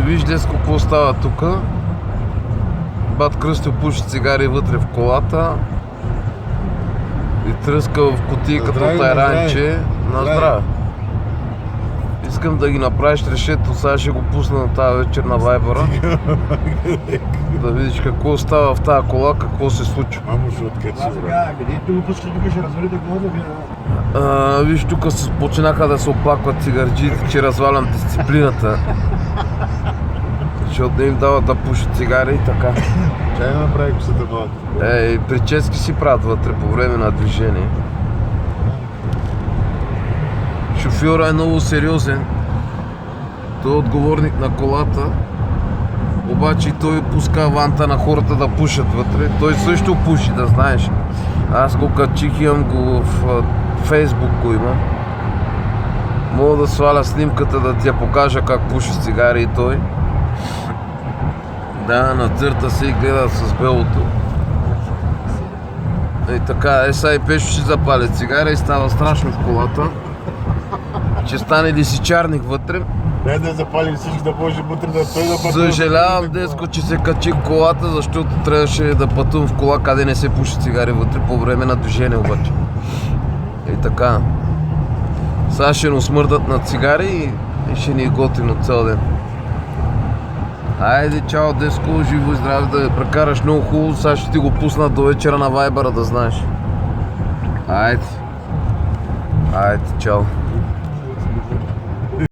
Виж днес какво става тук. Бат Кръстю пуши цигари вътре в колата и тръска в кутии като тайранче. На здраве. Искам да ги направиш решето, сега ще го пусна на тази вечер на Вайбъра. Да видиш какво става в тази кола, какво се случва. Мамо ще откачи, брат. Виж, тук починаха да се оплакват цигарджиите, че развалям дисциплината. Защото не им дават да пушат цигари и така. Чай да направи косата малко. Прически си правят вътре по време на движение. Шофьора е много сериозен. Той е отговорник на колата. Обаче той пуска аванта на хората да пушат вътре. Той също пуши, да знаеш. Аз го качих, имам го в Фейсбук го имам. Мога да сваля снимката да ти я покажа как пуши с цигари и той. Да, нацърта се и гледа с белото. И така, сега и Пешо ще запали цигара и става страшно в колата. Ще стане ли си чарник вътре. Дай да запалим всички, да може вътре да той да пътува. Съжалявам, Деско, че се качи в колата, защото трябваше да пътувам в кола, къде не се пуши цигари вътре по време на движение обаче. И така. Сега ще ни смърдат на цигари и ще ни е готино цял ден. Айде, чао, Деско, живо и здраве, да прекараш много хубаво. Сега ще ти го пусна до вечера на Вайбъра, да знаеш. Айде. Айде, чао.